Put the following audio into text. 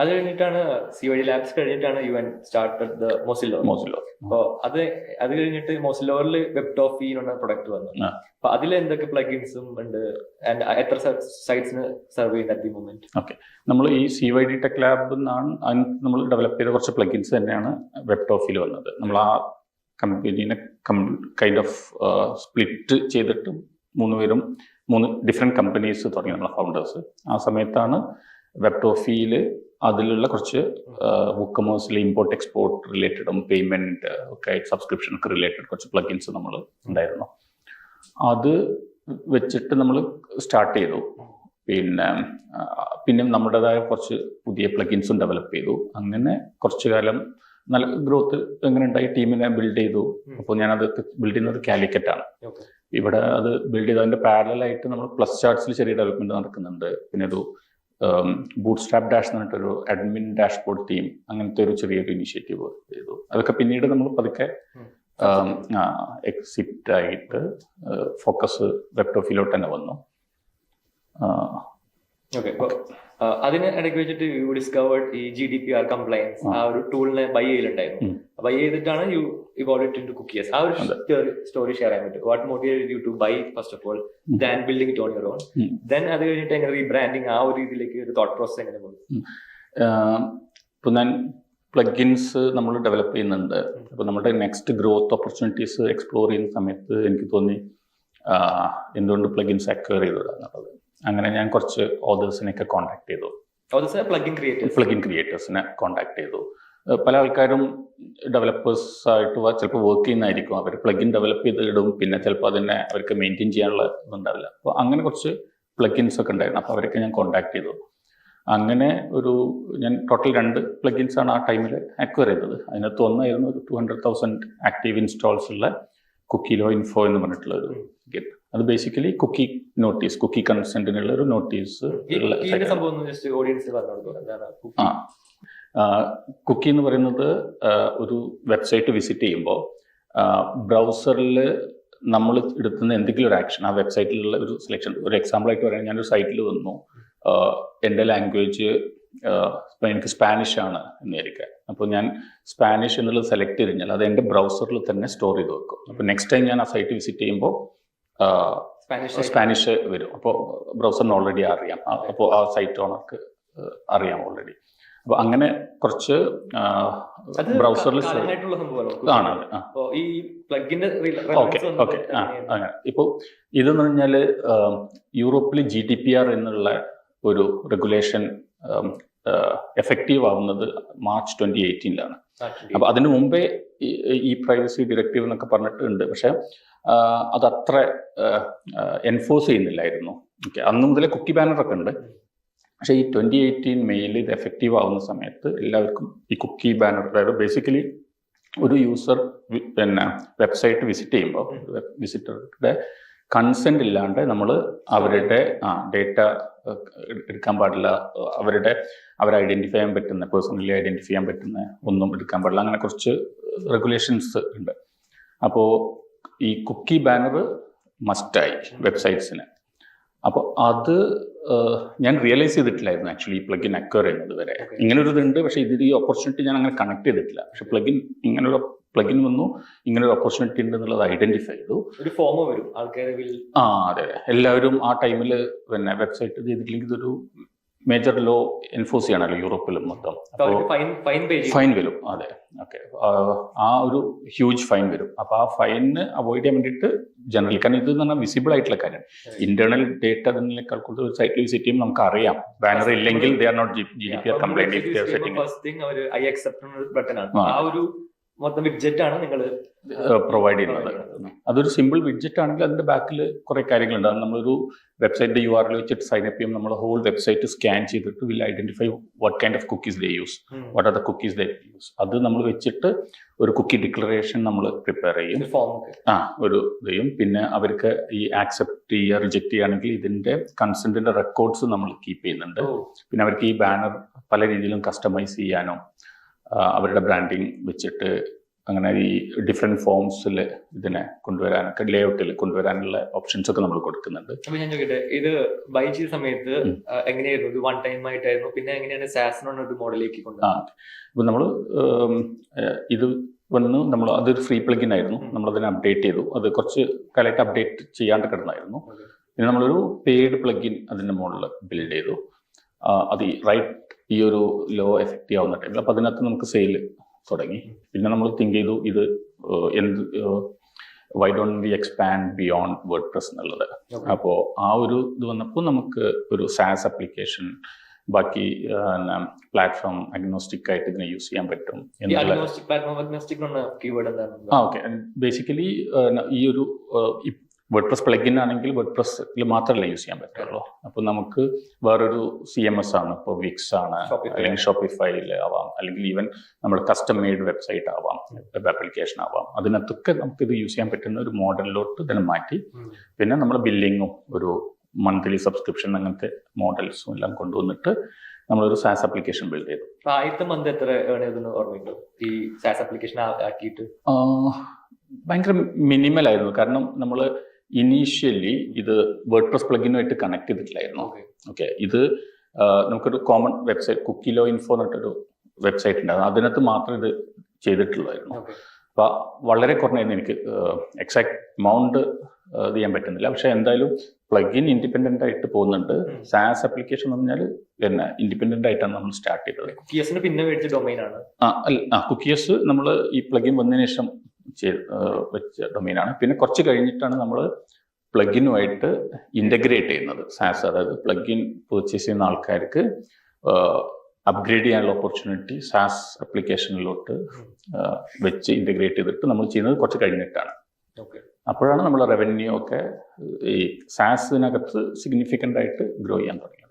അത് കഴിഞ്ഞിട്ടാണ് CYD labs കഴിഞ്ഞിട്ടാണ് യു സ്റ്റാർട്ടഡ് ദ മൊസില്ലോ. അപ്പൊ അത് കഴിഞ്ഞിട്ട് മൊസിലോറിൽ വെബ്ടോഫി എന്ന പ്രൊഡക്റ്റ് വന്നു. അപ്പൊ അതിൽ എന്തൊക്കെ പ്ലഗിൻസും ഉണ്ട്, എത്ര സൈറ്റ്സിന് സെർവ് ചെയ്യുന്നത് അറ്റ് ദി മൊമെന്റ്? ഓക്കെ, നമ്മൾ ഈ CYD ടെക് ലാബ് നമ്മൾ ഡെവലപ്പ് ചെയ്ത കുറച്ച് പ്ലഗിൻസ് തന്നെയാണ് വെബ്ടോഫിൽ വന്നത്. നമ്മൾ ആ കമ്പനീനെ കൈൻഡ് ഓഫ് സ്പ്ലിറ്റ് ചെയ്തിട്ട് 3 ഡിഫറെൻറ്റ് കമ്പനീസ് തുടങ്ങി നമ്മളെ ഫൗണ്ടേഴ്സ്. ആ സമയത്താണ് വെബ്ടോഫിയിൽ അതിലുള്ള കുറച്ച് WooCommerce ഇമ്പോർട്ട് എക്സ്പോർട്ട് റിലേറ്റഡും പേയ്മെന്റ് ഒക്കെ സബ്സ്ക്രിപ്ഷൻ ഒക്കെ റിലേറ്റഡ് കുറച്ച് പ്ലഗിൻസ് നമ്മൾ ഉണ്ടായിരുന്നു. അത് വെച്ചിട്ട് നമ്മൾ സ്റ്റാർട്ട് ചെയ്തു. പിന്നെ നമ്മുടേതായ കുറച്ച് പുതിയ പ്ലഗിൻസും ഡെവലപ്പ് ചെയ്തു. അങ്ങനെ കുറച്ചു കാലം നല്ല ഗ്രോത്ത് എങ്ങനെ ഉണ്ടായി, ടീമിനെ ബിൽഡ് ചെയ്തു. അപ്പോൾ ഞാനത് ബിൽഡ് ചെയ്യുന്നത് കാലിക്കറ്റാണ്. ഇവിടെ അത് ബിൽഡ് ചെയ്ത് അതിന്റെ പാരലായിട്ട് നമ്മൾ പ്ലസ് ചാർട്സിൽ ചെറിയ ഡെവലപ്മെന്റ് നടക്കുന്നുണ്ട്. പിന്നെ ഒരു ബൂട്ട്സ്ട്രാപ്പ് ഡാഷ് എന്ന് പറഞ്ഞിട്ടൊരു അഡ്മിൻ ഡാഷ്ബോർഡ് ടീം, അങ്ങനത്തെ ഒരു ചെറിയൊരു ഇനിഷ്യേറ്റീവ് ചെയ്തു. അതൊക്കെ പിന്നീട് നമ്മൾ പതുക്കെ എക്സിറ്റ് ആയിട്ട് ഫോക്കസ് വെബ്ടോഫിലോട്ട് തന്നെ വന്നു. അതിന് ഇടയ്ക്ക് വെച്ചിട്ട് യു ഡിസ്കവേർഡ് ഈ GDPR കംപ്ലയൻസ് ആ ഒരു ടൂളിനെ ബൈ ചെയ്തിട്ടുണ്ടായിരുന്നു. ബൈ ചെയ്തിട്ടാണ് you evolve it into CookieYes. ആ ഒരു സ്റ്റോറി ഷെയർ ചെയ്യാൻ പറ്റും. What motivated you to buy first of all than building it on your own, then അത് കഴിഞ്ഞിട്ട് എങ്ങനെ റീബ്രാൻഡിങ് ആ ഒരു രീതിയിലേക്ക് ഒരു തോട്ട് പ്രോസസ് എങ്ങനെ പോകും? ഇപ്പൊ ഞാൻ പ്ലഗിൻസ് നമ്മൾ ഡെവലപ്പ് ചെയ്യുന്നുണ്ട്. അപ്പോൾ നമ്മുടെ നെക്സ്റ്റ് ഗ്രോത്ത് ഓപ്പർച്യൂണിറ്റീസ് എക്സ്പ്ലോർ ചെയ്യുന്ന സമയത്ത് എനിക്ക് തോന്നി എന്തുകൊണ്ട് പ്ലഗിൻസ് അക്വയർ ചെയ്തതാണുള്ളത്. അങ്ങനെ ഞാൻ കുറച്ച് ഓതേഴ്സിനെയൊക്കെ കോൺടാക്ട് ചെയ്തു. പ്ലഗിൻ ക്രിയേറ്റേഴ്സിനെ കോൺടാക്ട് ചെയ്തു. പല ആൾക്കാരും ഡെവലപ്പേഴ്സ് ആയിട്ട് ചിലപ്പോൾ വർക്ക് ചെയ്യുന്നതായിരിക്കും. അവർ പ്ലഗിൻ ഡെവലപ്പ് ചെയ്തിടും, പിന്നെ ചിലപ്പോൾ അതിനെ അവർക്ക് മെയിൻറ്റെയിൻ ചെയ്യാനുള്ള ഇതുണ്ടാവില്ല. അപ്പോൾ അങ്ങനെ കുറച്ച് പ്ലഗിൻസ് ഒക്കെ ഉണ്ടായിരുന്നു. അപ്പോൾ അവരൊക്കെ ഞാൻ കോൺടാക്ട് ചെയ്തു. അങ്ങനെ ഞാൻ ടോട്ടൽ 2 പ്ലഗിൻസ് ആണ് ആ ടൈമിൽ അക്വയർ ചെയ്തത്. അതിനകത്ത് ഒന്നായിരുന്നു ഒരു 200,000 ആക്റ്റീവ് ഇൻസ്റ്റാൾസ് ഉള്ള കുക്കിലോ ഇൻഫോ എന്ന് പറഞ്ഞിട്ടുള്ള ഒരു ഗെറ്റ്. അത് ബേസിക്കലി കുക്കി കൺസെന്റിനുള്ള ഒരു നോട്ടീസ്. കുക്കി എന്ന് പറയുന്നത് ഒരു വെബ്സൈറ്റ് വിസിറ്റ് ചെയ്യുമ്പോൾ ബ്രൗസറിൽ നമ്മൾ എടുക്കുന്ന എന്തെങ്കിലും ഒരു ആക്ഷൻ, ആ വെബ്സൈറ്റിലുള്ള ഒരു സെലക്ഷൻ. ഒരു എക്സാമ്പിൾ ആയിട്ട് പറയാൻ, ഞാനൊരു സൈറ്റിൽ വന്നു, എൻ്റെ ലാംഗ്വേജ് ഇപ്പം എനിക്ക് സ്പാനിഷ് ആണ് എന്ന് വിചാരിക്കുക. അപ്പോൾ ഞാൻ സ്പാനിഷ് എന്നുള്ളത് സെലക്ട് ചെയ്ത് കഴിഞ്ഞാൽ അത് എൻ്റെ ബ്രൗസറിൽ തന്നെ സ്റ്റോർ ചെയ്ത് വെക്കും. അപ്പോൾ നെക്സ്റ്റ് ടൈം ഞാൻ ആ സൈറ്റ് വിസിറ്റ് ചെയ്യുമ്പോൾ സ്പാനിഷ് വരും. അപ്പോൾ ബ്രൗസറിന് ഓൾറെഡി അറിയാം. അപ്പോൾ ആ സൈറ്റ് ഓണർക്ക് അറിയാം ഓൾറെഡി. അപ്പോൾ അങ്ങനെ കുറച്ച് ബ്രൗസറിൽ ആണ്. ഓക്കെ അങ്ങനെ ഇപ്പോൾ ഇതെന്ന് പറഞ്ഞാൽ യൂറോപ്പിൽ GDPR എന്നുള്ള ഒരു റെഗുലേഷൻ എഫക്റ്റീവ് ആവുന്നത് മാർച്ച് 2018 അപ്പൊ അതിനു മുമ്പേ ഈ പ്രൈവസി ഡയറക്റ്റീവ് എന്നൊക്കെ പറഞ്ഞിട്ടുണ്ട്. പക്ഷെ അതത്ര എൻഫോഴ്സ് ചെയ്യുന്നില്ലായിരുന്നു. ഓക്കെ, അന്ന് മുതലേ കുക്കി ബാനറൊക്കെ ഉണ്ട്. പക്ഷേ ഈ 2018 മെയിൽ ഇത് എഫക്റ്റീവ് ആവുന്ന സമയത്ത് എല്ലാവർക്കും ഈ കുക്കി ബാനർ, അതായത് ബേസിക്കലി ഒരു യൂസർ പിന്നെ വെബ്സൈറ്റ് വിസിറ്റ് ചെയ്യുമ്പോൾ വിസിറ്ററുടെ കൺസെന്റ് ഇല്ലാണ്ട് നമ്മൾ അവരുടെ ഡേറ്റ എടുക്കാൻ പാടില്ല, അവരെ ഐഡന്റിഫൈ ചെയ്യാൻ പറ്റുന്ന, പേഴ്സണലി ഐഡന്റിഫൈ ചെയ്യാൻ പറ്റുന്ന ഒന്നും എടുക്കാൻ പാടില്ല. അങ്ങനെ കുറച്ച് റെഗുലേഷൻസ് ഉണ്ട്. അപ്പോൾ ഈ കുക്കി ബാനർ മസ്റ്റായി വെബ്സൈറ്റ്സിന്. അപ്പോൾ അത് ഞാൻ റിയലൈസ് ചെയ്തിട്ടില്ലായിരുന്നു ആക്ച്വലി ഈ പ്ലഗിൻ അക്വയർ ചെയ്യുന്നത് വരെ. ഇങ്ങനൊരു ഇതുണ്ട്, പക്ഷേ ഈ ഓപ്പർച്യൂണിറ്റി ഞാൻ അങ്ങനെ കണക്ട് ചെയ്തിട്ടില്ല. പക്ഷെ ഇങ്ങനൊരു പ്ലഗിൻ വന്നു, ഇങ്ങനൊരു ഓപ്പർച്യൂണിറ്റി ഉണ്ട് എന്നുള്ളത് ഐഡന്റിഫൈ ചെയ്തു. ഒരു ഫോം വരും ആൾക്കാരെ. അതെ, എല്ലാവരും ആ ടൈമിൽ പിന്നെ വെബ്സൈറ്റ് ചെയ്തിട്ടില്ലെങ്കിൽ ഇതൊരു മേജർ ലോ എൻഫോഴ്സ് ചെയ്യണമല്ലോ യൂറോപ്പിലും മൊത്തം. ഫൈൻ വരും. അതെ, ഓക്കെ, ആ ഒരു ഹ്യൂജ് ഫൈൻ വരും. അപ്പൊ ആ ഫൈനിന് അവോയ്ഡ് ചെയ്യാൻ വേണ്ടിയിട്ട് ജനറൽ, കാരണം ഇത് എന്ന് പറഞ്ഞാൽ വിസിബിൾ ആയിട്ടുള്ള കാര്യം. ഇന്റേണൽ ഡേറ്റ അതിനേക്കാൾ കൂടുതൽ ഒരു സൈറ്റിൽ വിസിറ്റ് ചെയ്യുമ്പോൾ നമുക്ക് അറിയാം ബാനർ ഇല്ലെങ്കിൽ they are not GDPR compliant. മൊത്തം വിഡ്ജറ്റ് ആണ് നിങ്ങൾ പ്രൊവൈഡ് ചെയ്യുന്നത്. അതൊരു സിമ്പിൾ വിഡ്ജറ്റ് ആണെങ്കിൽ അതിന്റെ ബാക്കിൽ കുറെ കാര്യങ്ങളുണ്ട്. നമ്മളൊരു വെബ്സൈറ്റിന്റെ URL വെച്ചിട്ട് സൈൻ അപ്പ് ചെയ്യും. നമ്മൾ ഹോൾ വെബ്സൈറ്റ് സ്കാൻ ചെയ്തിട്ട് will identify what kind of cookies they use, what are the cookies they use. അത് നമ്മൾ വെച്ചിട്ട് ഒരു കുക്കി ഡിക്ലറേഷൻ നമ്മൾ പ്രിപ്പയർ ചെയ്യും. ഒരു ഇതെയും പിന്നെ അവർക്ക് ഈ ആക്സെപ്റ്റ് ചെയ്യുക റിജക്ട് ചെയ്യുകയാണെങ്കിൽ ഇതിന്റെ കൺസെന്റിന്റെ റെക്കോർഡ്സ് നമ്മൾ കീപ്പ് ചെയ്യുന്നുണ്ട്. പിന്നെ അവർക്ക് ഈ ബാനർ പല രീതിയിലും കസ്റ്റമൈസ് ചെയ്യാനോ അവരുടെ ബ്രാൻഡിങ് വെച്ചിട്ട് അങ്ങനെ ഈ ഡിഫറെന്റ് ഫോംസിൽ ഇതിനെ കൊണ്ടുവരാനൊക്കെ ലേഔട്ടിൽ കൊണ്ടുവരാനുള്ള ഓപ്ഷൻസ് ഒക്കെ നമ്മൾ കൊടുക്കുന്നുണ്ട്. അപ്പൊ ഞാൻ ചോദിക്കട്ടെ, ഇത് ബൈ ചെയ്ത സമയത്ത് എങ്ങനെയായിരുന്നു? ഇത് വൺ ടൈം ആയിട്ടായിരുന്നു, പിന്നെ എങ്ങനെയാണ് സാസ് ഒരു മോഡലിലേക്ക് കൊണ്ടുവന്നത്? അപ്പൊ നമ്മൾ ഇത് വന്ന് നമ്മൾ അതൊരു ഫ്രീ പ്ലഗിൻ ആയിരുന്നു, നമ്മളതിനെ അപ്ഡേറ്റ് ചെയ്തു. അത് കുറച്ച് കാലമായിട്ട് അപ്ഡേറ്റ് ചെയ്യാണ്ട് കിടന്നായിരുന്നു. പിന്നെ നമ്മളൊരു പെയ്ഡ് പ്ലഗിൻ അതിന്റെ മുകളിൽ ബിൽഡ് ചെയ്തു. അത് ഈ ഒരു ലോ എഫക്റ്റീവ് ആവുന്ന ടൈമിൽ അപ്പൊ അതിനകത്ത് നമുക്ക് സെയിൽ തുടങ്ങി. പിന്നെ നമ്മൾ തിങ്ക് ചെയ്തു ഇത് why don't we expand beyond word press എന്നുള്ളത്. അപ്പോൾ ആ ഒരു ഇത് വന്നപ്പോൾ നമുക്ക് ഒരു സാസ് ആപ്ലിക്കേഷൻ ബാക്കി പ്ലാറ്റ്ഫോം അഗ്നോസ്റ്റിക് ആയിട്ട് ഇതിനെ യൂസ് ചെയ്യാൻ പറ്റും. ഓക്കെ, ബേസിക്കലി ഈ ഒരു വേർഡ് പ്രസ് പ്ലഗിൻ ആണെങ്കിൽ വേർഡ് പ്രസ്സിൽ മാത്രമല്ല യൂസ് ചെയ്യാൻ പറ്റുള്ളൂ. അപ്പൊ നമുക്ക് വേറൊരു CMS ആണ്, ഇപ്പോൾ വിക്സ് ആണ്, അല്ലെങ്കിൽ ഷോപ്പിഫൈയിൽ ആവാം, അല്ലെങ്കിൽ ഈവൻ നമ്മുടെ കസ്റ്റം മെയ്ഡ് വെബ്സൈറ്റ് ആവാം, വെബ് ആപ്ലിക്കേഷൻ ആവാം. അതിനകത്തൊക്കെ നമുക്ക് ഇത് യൂസ് ചെയ്യാൻ പറ്റുന്ന ഒരു മോഡലിലോട്ട് ഇതിനെ മാറ്റി. പിന്നെ നമ്മൾ ബില്ലിങ്ങും ഒരു മന്ത്ലി സബ്സ്ക്രിപ്ഷൻ അങ്ങനത്തെ മോഡൽസും എല്ലാം കൊണ്ടുവന്നിട്ട് നമ്മളൊരു സാസ് ആപ്ലിക്കേഷൻ ബിൽഡ് ചെയ്തു. ആദ്യത്തെ മന്ത് എത്ര ഓർമ്മയുണ്ടോ ഈ സാസ് ആപ്ലിക്കേഷൻ ആക്കിയിട്ട്? ഭയങ്കര മിനിമൽ ആയിരുന്നു. കാരണം നമ്മൾ ഇനീഷ്യലി ഇത് വേർഡ് പ്രസ് പ്ലഗിനുമായിട്ട് കണക്ട് ചെയ്തിട്ടില്ലായിരുന്നു. ഓക്കെ, ഇത് നമുക്കൊരു കോമൺ വെബ്സൈറ്റ് കുക്കിലോ ഇൻഫോ എന്നിട്ടൊരു വെബ്സൈറ്റ് ഉണ്ടായിരുന്നു, അതിനകത്ത് മാത്രം ഇത് ചെയ്തിട്ടുള്ളായിരുന്നു. അപ്പൊ വളരെ കുറഞ്ഞായിരുന്നു. എനിക്ക് എക്സാക്ട് എമൗണ്ട് ഇത് ചെയ്യാൻ പറ്റുന്നില്ല. പക്ഷെ എന്തായാലും പ്ലഗിൻ ഇൻഡിപെൻഡന്റ് ആയിട്ട് പോകുന്നുണ്ട്. സാസ് ആപ്ലിക്കേഷൻ എന്ന് പറഞ്ഞാൽ പിന്നെ ഇൻഡിപെൻഡന്റ് ആയിട്ടാണ് നമ്മൾ സ്റ്റാർട്ട് ചെയ്തത്. കുക്കിയസിന് പിന്നെ മേടിച്ച ഡൊമൈൻ ആണ്. കുക്കിയസ് നമ്മൾ ഈ പ്ലഗിൻ വന്നതിന് ശേഷം വെച്ച ഡൊമൈനാണ്. പിന്നെ കുറച്ച് കഴിഞ്ഞിട്ടാണ് നമ്മൾ പ്ലഗിനുമായിട്ട് ഇന്റഗ്രേറ്റ് ചെയ്യുന്നത് സാസ്. അതായത് പ്ലഗിൻ പർച്ചേസ് ചെയ്യുന്ന ആൾക്കാർക്ക് അപ്ഗ്രേഡ് ചെയ്യാനുള്ള ഓപ്പർച്യൂണിറ്റി സാസ് ആപ്ലിക്കേഷനിലോട്ട് വെച്ച് ഇന്റഗ്രേറ്റ് ചെയ്തിട്ട് നമ്മൾ ചെയ്യുന്നത് കുറച്ച് കഴിഞ്ഞിട്ടാണ്. അപ്പോഴാണ് നമ്മൾ റവന്യൂ ഒക്കെ ഈ സാസിനകത്ത് സിഗ്നിഫിക്കൻ്റ് ആയിട്ട് ഗ്രോ ചെയ്യാൻ തുടങ്ങി.